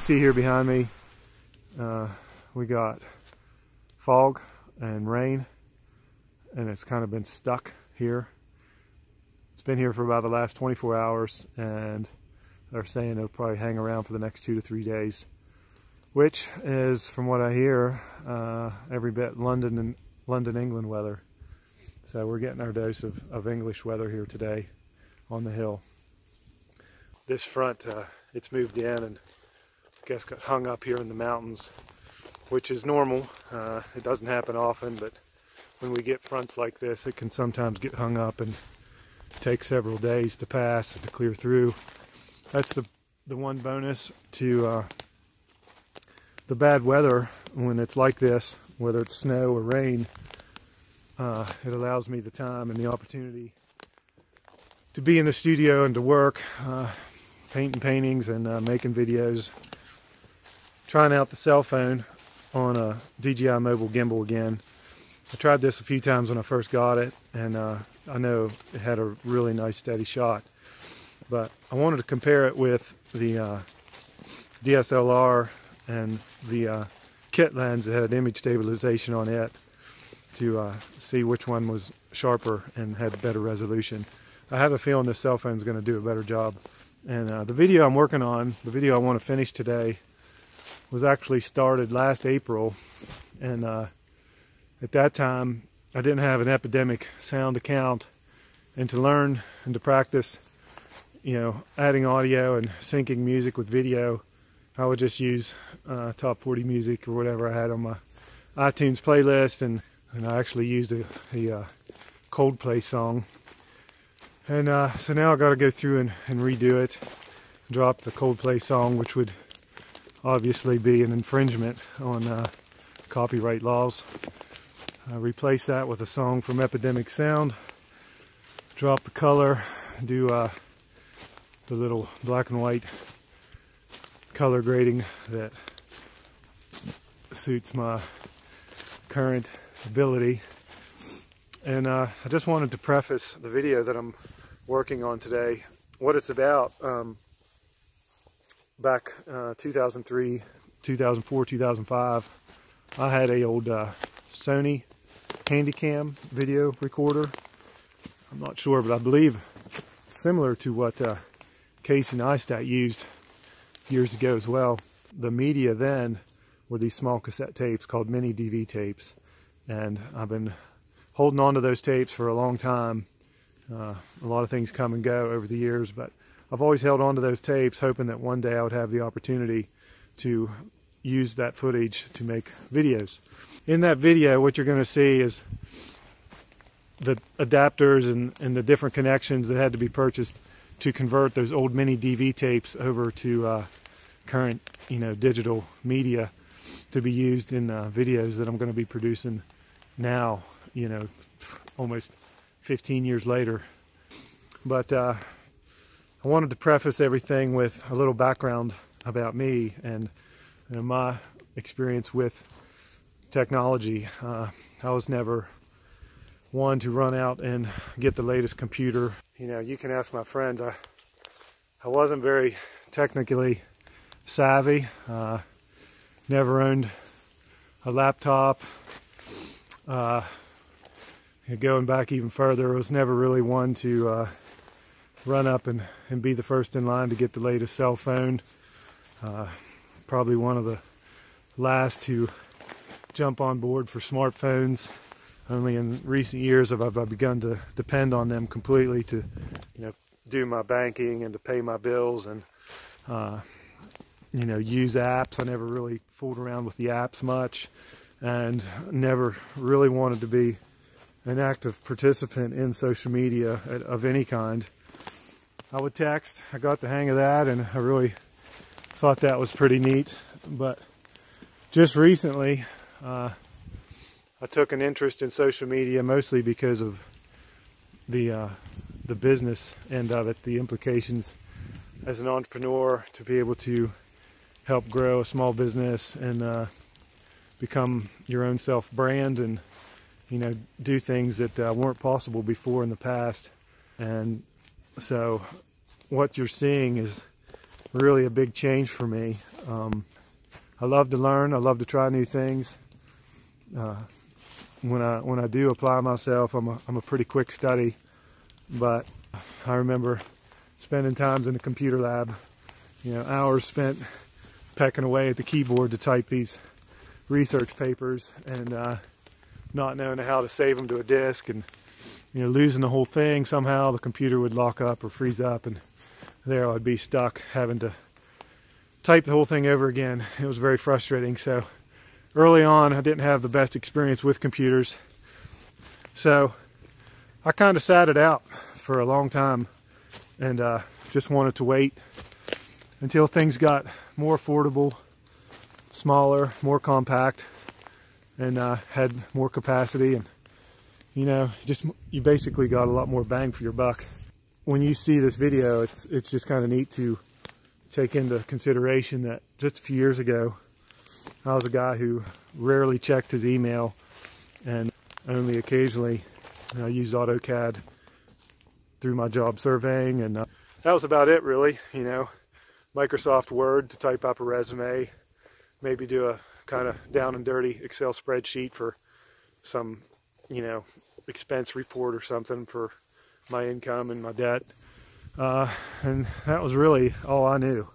see here behind me, we got fog and rain, and it's kind of been stuck here. It's been here for about the last 24 hours, and they're saying it'll probably hang around for the next 2 to 3 days, which is, from what I hear, every bit London, England weather. So we're getting our dose of English weather here today on the hill. This front, it's moved in and I guess got hung up here in the mountains, which is normal. It doesn't happen often, but when we get fronts like this, it can sometimes get hung up and take several days to pass and to clear through. That's the one bonus to the bad weather when it's like this, whether it's snow or rain. It allows me the time and the opportunity to be in the studio and to work, painting paintings and making videos. Trying out the cell phone on a DJI mobile gimbal again. I tried this a few times when I first got it, and I know it had a really nice steady shot. But I wanted to compare it with the DSLR and the kit lens that had image stabilization on it to see which one was sharper and had better resolution. I have a feeling this cell phone is going to do a better job. And the video I'm working on, the video I want to finish today, was actually started last April, and at that time I didn't have an Epidemic sound account, and to learn and to practice, you know, adding audio and syncing music with video, I would just use top 40 music or whatever I had on my iTunes playlist, and I actually used a Coldplay song. And so now I got to go through and redo it, drop the Coldplay song, which would obviously be an infringement on copyright laws. Replace that with a song from Epidemic Sound, drop the color, do the little black and white color grading that suits my current ability. And I just wanted to preface the video that I'm working on today, what it's about. Back 2003, 2004, 2005, I had a old Sony Handycam video recorder. I'm not sure, but I believe similar to what Casey Neistat used years ago as well. The media then were these small cassette tapes called mini DV tapes, and I've been holding on to those tapes for a long time. A lot of things come and go over the years, but I've always held on to those tapes, hoping that one day I would have the opportunity to use that footage to make videos. In that video, what you're going to see is the adapters and the different connections that had to be purchased to convert those old mini DV tapes over to current, digital media to be used in videos that I'm going to be producing now, almost 15 years later. But I wanted to preface everything with a little background about me and my experience with technology. I was never one to run out and get the latest computer. You can ask my friends. I wasn't very technically savvy. Never owned a laptop. Going back even further, I was never really one to run up and be the first in line to get the latest cell phone. Probably one of the last to jump on board for smartphones. Only in recent years have I begun to depend on them completely to, do my banking and to pay my bills and, use apps. I never really fooled around with the apps much, and never really wanted to be an active participant in social media of any kind. I would text. I got the hang of that, and I really thought that was pretty neat. But just recently, I took an interest in social media, mostly because of the business end of it, the implications as an entrepreneur to be able to help grow a small business and become your own self-brand and do things that weren't possible before in the past. And so what you're seeing is really a big change for me. I love to learn. I love to try new things. When I do apply myself, I'm a pretty quick study. But I remember spending times in the computer lab, you know, hours spent pecking away at the keyboard to type these research papers, and not knowing how to save them to a disk, and you know, losing the whole thing. Somehow the computer would lock up or freeze up, and there I'd be stuck having to type the whole thing over again. It was very frustrating. So early on, I didn't have the best experience with computers, so I kind of sat it out for a long time, and just wanted to wait until things got more affordable, smaller, more compact, and had more capacity. And you know, you basically got a lot more bang for your buck. When you see this video, it's just kind of neat to take into consideration that just a few years ago, I was a guy who rarely checked his email and only occasionally used AutoCAD through my job surveying, and that was about it really. You know, Microsoft Word to type up a resume, maybe do a kind of down and dirty Excel spreadsheet for some, you know, expense report or something for my income and my debt, and that was really all I knew.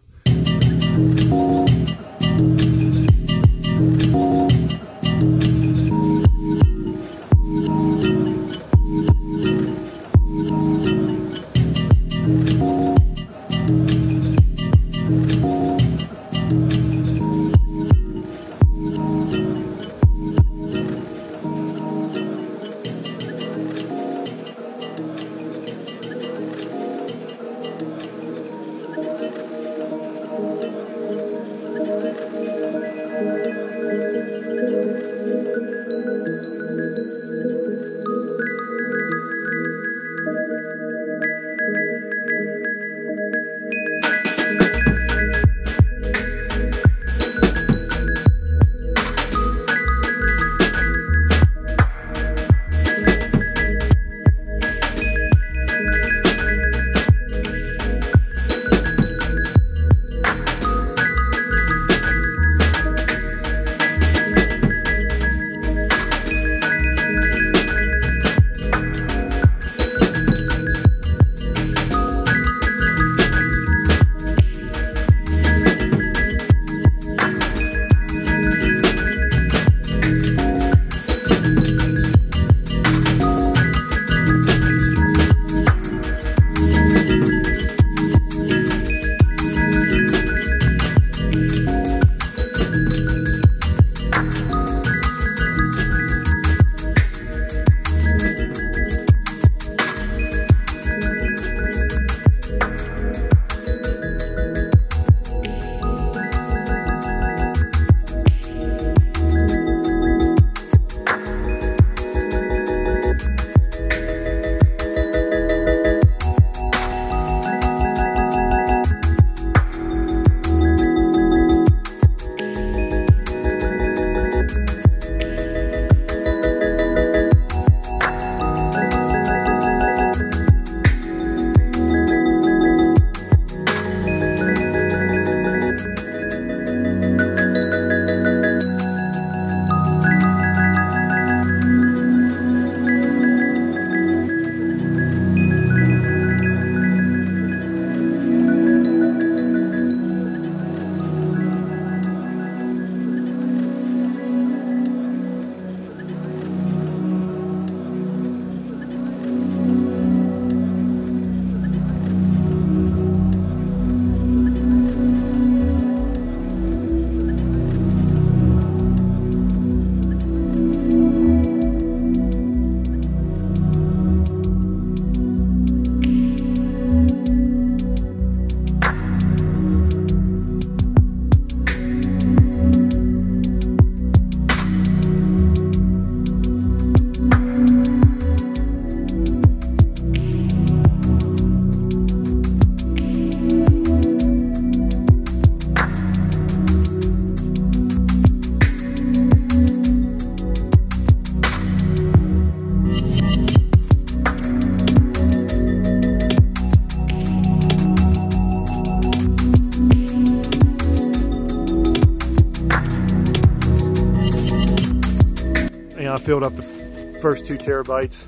know, I filled up the first 2 terabytes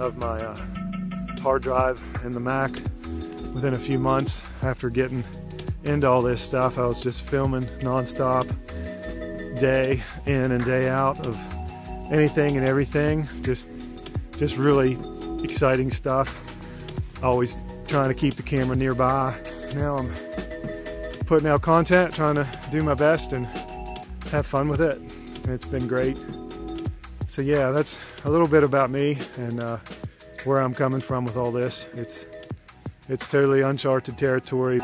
of my hard drive in the Mac within a few months after getting into all this stuff. I was just filming non-stop, day in and day out, of anything and everything. Just really exciting stuff. Always trying to keep the camera nearby. Now I'm putting out content, trying to do my best and have fun with it. And it's been great. So yeah, that's a little bit about me and where I'm coming from with all this. It's totally uncharted territory.